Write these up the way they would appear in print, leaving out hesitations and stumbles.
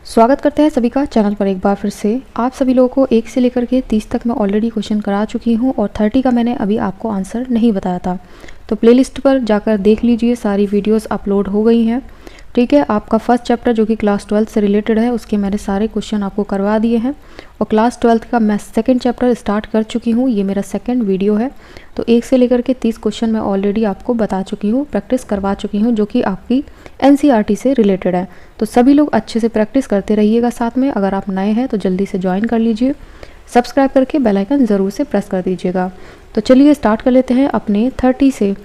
स्वागत करते हैं सभी का चैनल पर एक बार फिर से। आप सभी लोगों को 1 से लेकर के 30 तक मैं ऑलरेडी क्वेश्चन करा चुकी हूं और 30 का मैंने अभी आपको आंसर नहीं बताया था, तो प्लेलिस्ट पर जाकर देख लीजिए, सारी वीडियोस अपलोड हो गई हैं। ठीक है, आपका फर्स्ट चैप्टर जो कि क्लास 12 से रिलेटेड है उसके मैंने सारे क्वेश्चन आपको करवा दिए हैं और क्लास 12 का मैं सेकंड चैप्टर स्टार्ट कर चुकी हूँ। ये मेरा सेकंड वीडियो है, तो 1 से लेकर के 30 क्वेश्चन मैं ऑलरेडी आपको बता चुकी हूँ, प्रैक्टिस करवा चुकी हूँ, जो कि आपकी NCERT से रिलेटेड है। तो सभी लोग अच्छे से प्रैक्टिस करते रहिएगा साथ में। अगर आप नए हैं तो जल्दी से ज्वाइन कर लीजिए, सब्सक्राइब करके बेल आइकन ज़रूर से प्रेस कर दीजिएगा। तो चलिए स्टार्ट कर लेते हैं अपने 30 से।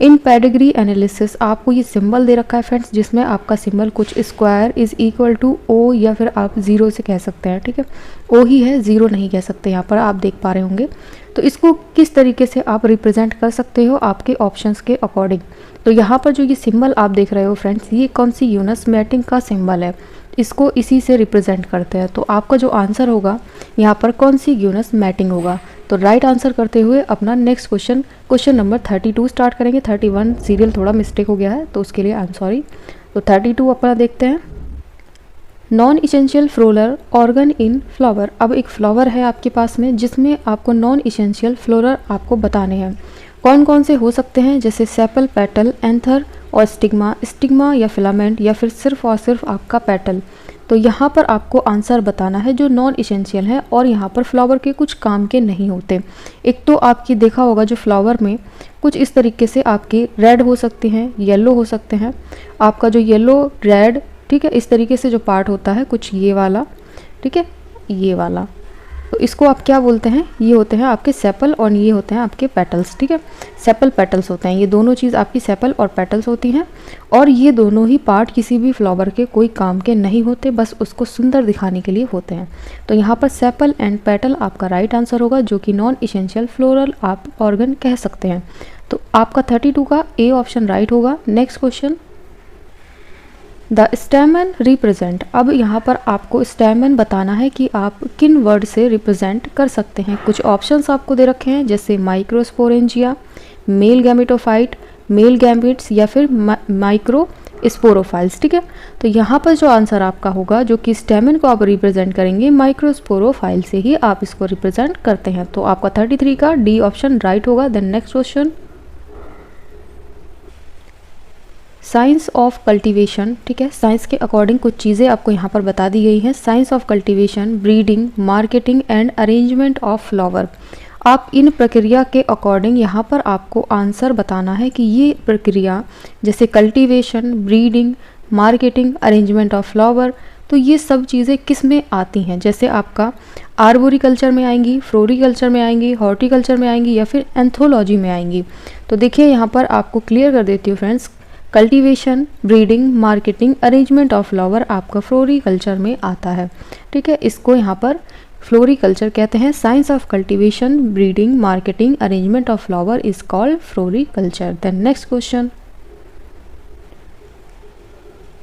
इन पेडिग्री एनालिसिस आपको ये सिंबल दे रखा है फ्रेंड्स, जिसमें आपका सिंबल कुछ square is equal to O या फिर आप ज़ीरो से कह सकते हैं। ठीक है, ओ ही है, ज़ीरो नहीं कह सकते, यहाँ पर आप देख पा रहे होंगे। तो इसको किस तरीके से आप रिप्रेजेंट कर सकते हो आपके ऑप्शंस के अकॉर्डिंग। तो यहाँ पर जो ये सिंबल आप देख रहे हो फ्रेंड्स, ये कौन सी यूनस मैटिंग का सिंबल है, इसको इसी से रिप्रेजेंट करते हैं। तो आपका जो आंसर होगा यहाँ पर कौन सी यूनस मैटिंग होगा। तो राइट आंसर करते हुए अपना नेक्स्ट क्वेश्चन नंबर 32 स्टार्ट करेंगे। 31 सीरियल थोड़ा मिस्टेक हो गया है, तो उसके लिए आई एम सॉरी। तो 32 अपना देखते हैं। Non essential floral organ in flower. अब एक फ्लावर है आपके पास में जिसमें आपको नॉन इसेंशियल फ्लोरल आपको बताने हैं। कौन कौन से हो सकते हैं, जैसे सेपल, पेटल, एंथर और स्टिग्मा या फिलामेंट या फिर सिर्फ और सिर्फ आपका पेटल। तो यहाँ पर आपको आंसर बताना है जो नॉन इसेंशियल है और यहाँ पर फ्लावर के कुछ काम के नहीं होते। एक तो आपकी देखा होगा जो फ्लावर में कुछ इस तरीके से आपके रेड हो सकते हैं, येलो हो सकते हैं। आपका जो येलो रेड, ठीक है, इस तरीके से जो पार्ट होता है कुछ ये वाला, ठीक है, ये वाला, तो इसको आप क्या बोलते हैं, ये होते हैं आपके सेपल और ये होते हैं आपके पेटल्स। ठीक है, सेपल पेटल्स होते हैं, ये दोनों चीज़ आपकी सेपल और पेटल्स होती हैं। और ये दोनों ही पार्ट किसी भी फ्लावर के कोई काम के नहीं होते, बस उसको सुंदर दिखाने के लिए होते हैं। तो यहाँ पर सेपल एंड पेटल आपका राइट आंसर होगा, जो कि नॉन इसेंशियल फ्लोरल आप ऑर्गन कह सकते हैं। तो आपका 32 का ए ऑप्शन राइट होगा। Next question, the स्टेमन represent. अब यहाँ पर आपको स्टेमन बताना है कि आप किन वर्ड से रिप्रेजेंट कर सकते हैं। कुछ ऑप्शंस आपको दे रखे हैं, जैसे microsporangia, male gametophyte, male gametes या फिर माइक्रो स्पोरोफाइल्स। ठीक है, तो यहाँ पर जो आंसर आपका होगा, जो कि स्टेमन को आप रिप्रेजेंट करेंगे, माइक्रोस्पोरोफाइल से ही आप इसको रिप्रेजेंट करते हैं। तो आपका 33 का डी ऑप्शन राइट होगा। Then next question, science of cultivation. ठीक है, साइंस के अकॉर्डिंग कुछ चीज़ें आपको यहाँ पर बता दी गई हैं। Science of cultivation, breeding, marketing and arrangement of flower. आप इन प्रक्रिया के अकॉर्डिंग यहाँ पर आपको आंसर बताना है कि ये प्रक्रिया, जैसे cultivation, breeding, marketing, arrangement of flower, तो ये सब चीज़ें किस में आती हैं। जैसे आपका आर्बोरिकल्चर में आएंगी, फ्लोरिकल्चर में आएंगी, हॉर्टिकल्चर में आएंगी या फिर एंथोलॉजी में आएंगी। तो देखिए यहाँ पर आपको क्लियर कर देती हूँ friends, cultivation, breeding, marketing, arrangement of flower आपका फ्लोरिकल्चर में आता है। ठीक है, इसको यहाँ पर फ्लोरिकल्चर कहते हैं। Science of cultivation, breeding, marketing, arrangement of flower is called floriculture. Then next question,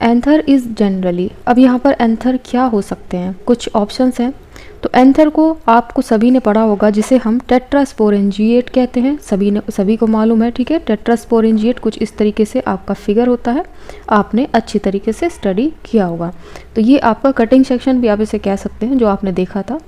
anther is generally. अब यहाँ पर एंथर क्या हो सकते हैं, कुछ ऑप्शंस हैं। तो एंथर को आपको सभी ने पढ़ा होगा, जिसे हम टेट्रास्पोरेंजिएट कहते हैं, सभी को मालूम है। ठीक है, टेट्रास्पोरेंजिएट कुछ इस तरीके से आपका फिगर होता है, आपने अच्छी तरीके से स्टडी किया होगा। तो ये आपका कटिंग सेक्शन भी आप इसे कह सकते हैं, जो आपने देखा था।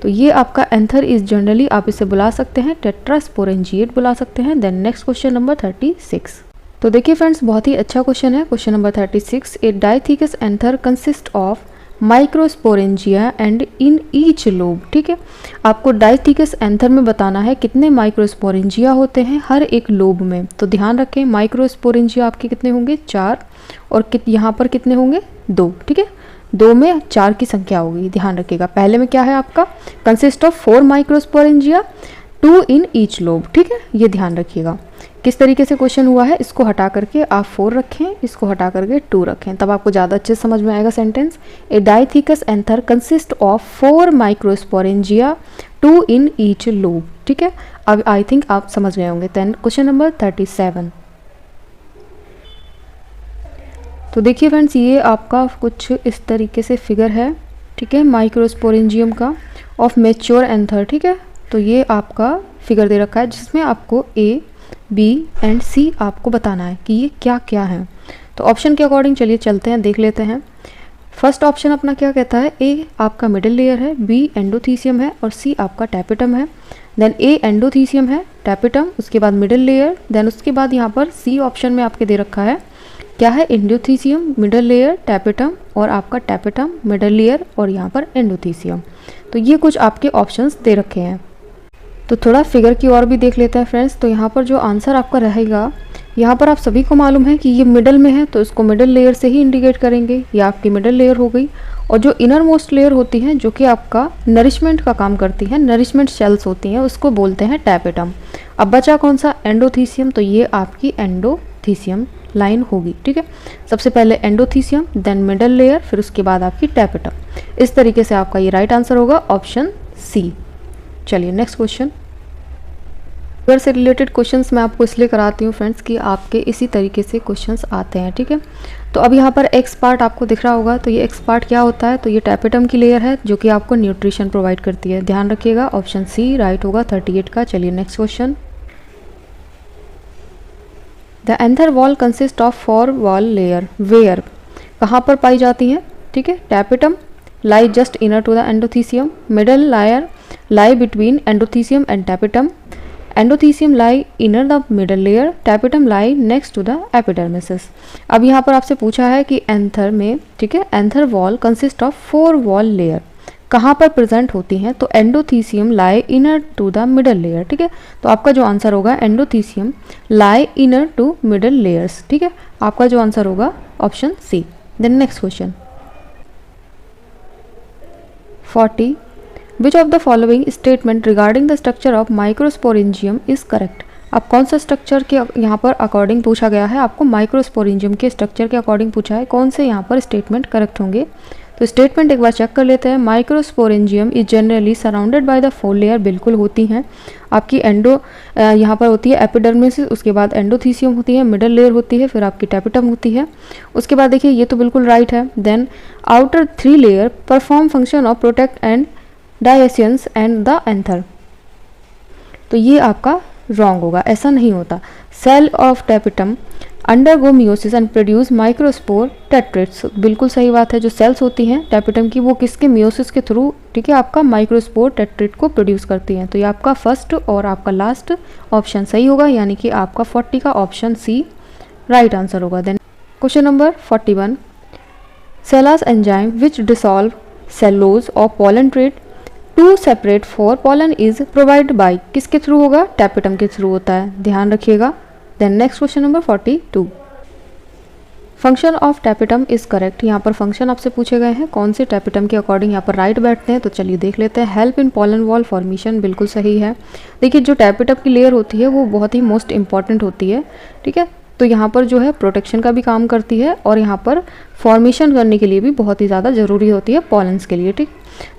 तो ये आपका एंथर इज जनरली आप इसे बुला सकते हैं, टेट्रास्पोरेंजिएट बुला सकते हैं। Then next question number 36। तो देखिए फ्रेंड्स, बहुत ही अच्छा क्वेश्चन है। Question number 36, A dithecous anther consist of microsporangia and in each lobe. ठीक है, आपको डाइथिकस एंथर में बताना है कितने माइक्रोस्पोरेंजिया होते हैं हर एक लोब में। तो ध्यान रखें, माइक्रोस्पोरेंजिया आपके कितने होंगे, 4, और यहाँ पर कितने होंगे, 2। ठीक है, 2 में 4 की संख्या होगी, ध्यान रखिएगा। पहले में क्या है आपका, consist of 4 microsporangia, 2 in each lobe. ठीक है, ये ध्यान रखिएगा। किस तरीके से क्वेश्चन हुआ है, इसको हटा करके आप 4 रखें, इसको हटा करके 2 रखें, तब आपको ज़्यादा अच्छे से समझ में आएगा sentence. A dithecous anther consist of 4 microsporangia, 2 in each lobe. ठीक है, अब आई थिंक आप समझ गए होंगे। Then question number 37। तो देखिए फ्रेंड्स, ये आपका कुछ इस तरीके से फिगर है। ठीक है, माइक्रोस्पोरेंजियम का ऑफ मैच्योर एंथर। ठीक है, तो ये आपका फिगर दे रखा है, जिसमें आपको ए, बी एंड सी आपको बताना है कि ये क्या क्या है। तो ऑप्शन के अकॉर्डिंग चलिए चलते हैं, देख लेते हैं। फर्स्ट ऑप्शन अपना क्या कहता है, ए आपका मिडिल लेयर है, बी एंडोथीसियम है और सी आपका टैपेटम है। देन ए एंडोथीसियम है, टैपेटम, उसके बाद मिडिल लेयर, देन उसके बाद यहाँ पर सी ऑप्शन में आपके दे रखा है क्या है, एंडोथीसियम, मिडिल लेयर, टैपेटम और आपका टैपेटम, मिडिल लेयर और यहाँ पर एंडोथीसियम। तो ये कुछ आपके ऑप्शंस दे रखे हैं। तो थोड़ा फिगर की और भी देख लेते हैं फ्रेंड्स। तो यहाँ पर जो आंसर आपका रहेगा, यहाँ पर आप सभी को मालूम है कि ये मिडल में है तो इसको मिडल लेयर से ही इंडिकेट करेंगे, ये आपकी मिडल लेयर हो गई। और जो इनर मोस्ट लेयर होती है जो कि आपका नरिशमेंट का काम करती है, नरिशमेंट सेल्स होती हैं, उसको बोलते हैं टैपेटम। अब बचा कौन सा, एंडोथीसियम, तो ये आपकी एंडोथीसियम लाइन होगी। ठीक है, सबसे पहले एंडोथीसियम, देन मिडल लेयर, फिर उसके बाद आपकी टैपेटम। इस तरीके से आपका ये राइट आंसर होगा ऑप्शन सी। चलिए नेक्स्ट क्वेश्चन। फिगर से रिलेटेड क्वेश्चंस मैं आपको इसलिए कराती हूँ फ्रेंड्स कि आपके इसी तरीके से क्वेश्चंस आते हैं। ठीक है, तो अब यहाँ पर एक्स पार्ट आपको दिख रहा होगा, तो ये एक्स पार्ट क्या होता है, तो ये टैपेटम की लेयर है जो कि आपको न्यूट्रिशन प्रोवाइड करती है। ध्यान रखिएगा ऑप्शन सी राइट होगा 38 का। चलिए next question. The anther wall consist of 4 wall layer where, कहाँ पर पाई जाती हैं। ठीक है, tapetum lie just inner to the endothecium, middle layer lie between endothecium and tapetum, endothecium lie inner the middle layer, tapetum lie next to the epidermis. अब यहाँ पर आपसे पूछा है कि एंथर में, ठीक है, anther wall consist of 4 wall layer कहाँ पर प्रेजेंट होती हैं, तो endothecium lie inner to the middle layer. ठीक है, तो आपका जो आंसर होगा endothecium lie inner to middle layers. ठीक है, आपका जो आंसर होगा option C. Then next question 40, which of the following statement regarding the structure of microsporangium is correct. अब कौन सा स्ट्रक्चर के यहाँ पर अकॉर्डिंग पूछा गया है, आपको माइक्रोस्पोरेंजियम के स्ट्रक्चर के अकॉर्डिंग पूछा है, कौन से यहाँ पर स्टेटमेंट करेक्ट होंगे। तो स्टेटमेंट एक बार चेक कर लेते हैं। Microsporangium is generally surrounded by the 4 layer, बिल्कुल होती हैं आपकी। एंडो यहाँ पर होती है एपिडर्मिस, उसके बाद एंडोथीसियम होती है, मिडल लेयर होती है, फिर आपकी टैपेटम होती है। उसके बाद देखिए ये तो बिल्कुल राइट है। Then outer 3 layer perform function of protect and dehiscence and the anther, तो ये आपका रॉन्ग होगा, ऐसा नहीं होता। Cell of tapetum undergo meiosis and produce microspore tetrads, बिल्कुल सही बात है। जो सेल्स होती हैं टैपेटम की वो किसके, मियोसिस के थ्रू, ठीक है, आपका माइक्रोस्पोर टेट्रेट को प्रोड्यूस करती हैं। तो ये आपका फर्स्ट और आपका लास्ट ऑप्शन सही होगा, यानी कि आपका 40 का ऑप्शन सी राइट आंसर होगा। Then question number 41, callase enzyme which dissolve callose of pollen tetrad to separate four pollen is provide by, किसके थ्रू होगा, टैपेटम के थ्रू होता है, ध्यान रखिएगा। Then next question number 42, function of tapetum is correct. यहाँ पर फंक्शन आपसे पूछे गए हैं, कौन से टैपेटम के अकॉर्डिंग यहाँ पर राइट बैठते हैं, तो चलिए देख लेते हैं। Help in pollen wall formation, बिल्कुल सही है। देखिए जो टैपेटम की लेयर होती है वो बहुत ही मोस्ट इंपॉर्टेंट होती है। ठीक है, तो यहाँ पर जो है प्रोटेक्शन का भी काम करती है और यहाँ पर फॉर्मेशन करने के लिए भी बहुत ही ज़्यादा ज़रूरी होती है पॉलन्स के लिए। ठीक,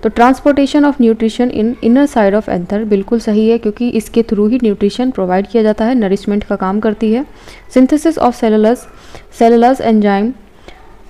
तो transportation of nutrition in inner side of anther, बिल्कुल सही है, क्योंकि इसके थ्रू ही न्यूट्रिशन प्रोवाइड किया जाता है, नरिशमेंट का काम करती है। Synthesis of cellulase enzyme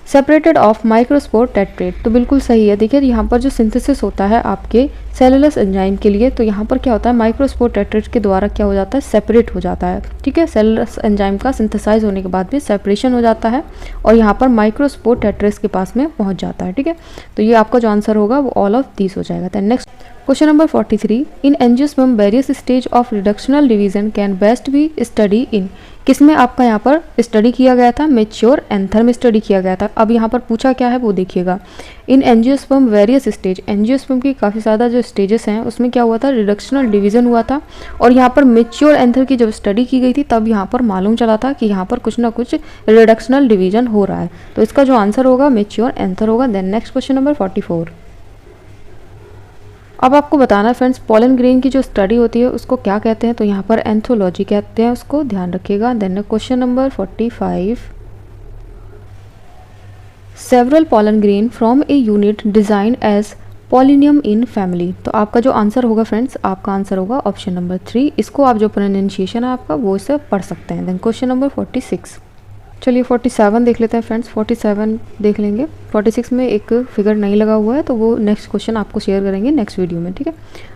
separated of microspore tetrad, तो बिल्कुल सही है। देखिए यहाँ पर जो सिंथेसिस होता है आपके सेलुलस एंजाइम के लिए, तो यहाँ पर क्या होता है, माइक्रोस्पोर टेट्रेट के द्वारा क्या हो जाता है, सेपरेट हो जाता है। ठीक है, सेलुलस एंजाइम का सिंथेसाइज होने के बाद भी सेपरेशन हो जाता है और यहाँ पर माइक्रोस्पोर टेट्रेट के पास में पहुँच जाता है। ठीक है, तो ये आपका जो आंसर होगा वो ऑल ऑफ दीज हो जाएगा। Then next question number 43, in angiosperm various stage of reductional division can best be study in, किसमें आपका यहाँ पर स्टडी किया गया था, मैच्योर एंथर में स्टडी किया गया था। अब यहाँ पर पूछा क्या है वो देखिएगा। इन एंजियोस्पर्म वेरियस स्टेज, एंजियोस्पर्म की काफ़ी ज़्यादा जो स्टेजेस हैं उसमें क्या हुआ था, रिडक्शनल डिवीजन हुआ था और यहाँ पर मैच्योर एंथर की जब स्टडी की गई थी तब यहाँ पर मालूम चला था कि यहाँ पर कुछ ना कुछ रिडक्शनल डिवीजन हो रहा है। तो इसका जो आंसर होगा मैच्योर एंथर होगा। देन नेक्स्ट क्वेश्चन नंबर 44, अब आपको बताना है फ्रेंड्स पोलन ग्रेन की जो स्टडी होती है उसको क्या कहते हैं, तो यहाँ पर एंथोलॉजी कहते हैं उसको, ध्यान रखिएगा। Then question number 45, several pollen grain from a unit design as pollinium in family, तो आपका जो आंसर होगा फ्रेंड्स, आपका आंसर होगा ऑप्शन नंबर 3। इसको आप जो प्रोनाउंसिएशन है आपका वो इसे पढ़ सकते हैं। देन क्वेश्चन नंबर 46, चलिए 47 देख लेते हैं फ्रेंड्स। 47 देख लेंगे। 46 में एक फिगर नहीं लगा हुआ है तो वो नेक्स्ट क्वेश्चन आपको शेयर करेंगे नेक्स्ट वीडियो में, ठीक है।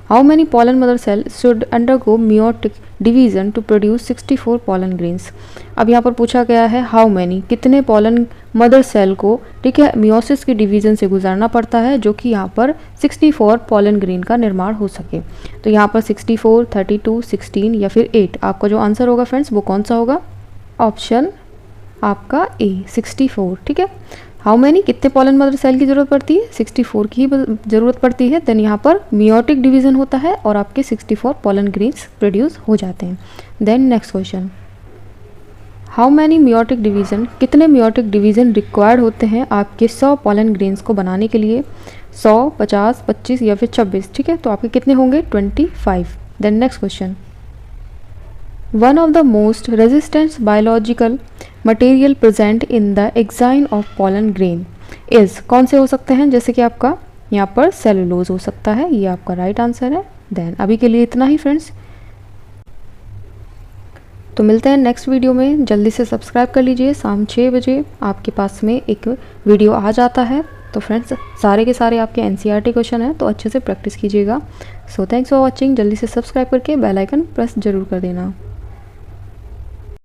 How many pollen mother cell should undergo meiotic division to produce 64 pollen grains. अब यहाँ पर पूछा गया है हाउ मैनी, कितने पॉलन मदर सेल को, ठीक है, मियोसिस की डिवीजन से गुजरना पड़ता है जो कि यहाँ पर 64 पॉलन ग्रेन का निर्माण हो सके। तो यहाँ पर 64, 32, 16 या फिर 8, आपका जो आंसर होगा फ्रेंड्स वो कौन सा होगा? ऑप्शन आपका ए 64, ठीक है। हाउ मैनी, कितने पॉलन मदर सेल की ज़रूरत पड़ती है? 64 की ही ज़रूरत पड़ती है। देन यहाँ पर मियोटिक डिवीजन होता है और आपके 64 पॉलन ग्रेन्स प्रोड्यूस हो जाते हैं। Then next question, how many meiotic division, कितने मियोटिक डिवीज़न रिक्वायर्ड होते हैं आपके 100 पॉलन ग्रेन्स को बनाने के लिए? 100, 50, 25 या फिर 26, ठीक है। तो आपके कितने होंगे? 25। Then next question, one of the most resistant biological material present in the exine of pollen grain is, कौन से हो सकते हैं? जैसे कि आपका यहाँ पर सेलुलोज हो सकता है, ये आपका राइट आंसर है। देन अभी के लिए इतना ही फ्रेंड्स, तो मिलते हैं नेक्स्ट वीडियो में। जल्दी से सब्सक्राइब कर लीजिए। शाम 6 बजे आपके पास में एक वीडियो आ जाता है। तो फ्रेंड्स सारे के सारे आपके एनसीईआरटी क्वेश्चन हैं तो अच्छे से प्रैक्टिस कीजिएगा। So thanks for watching. जल्दी से सब्सक्राइब करके बेल आइकन प्रेस जरूर कर देना।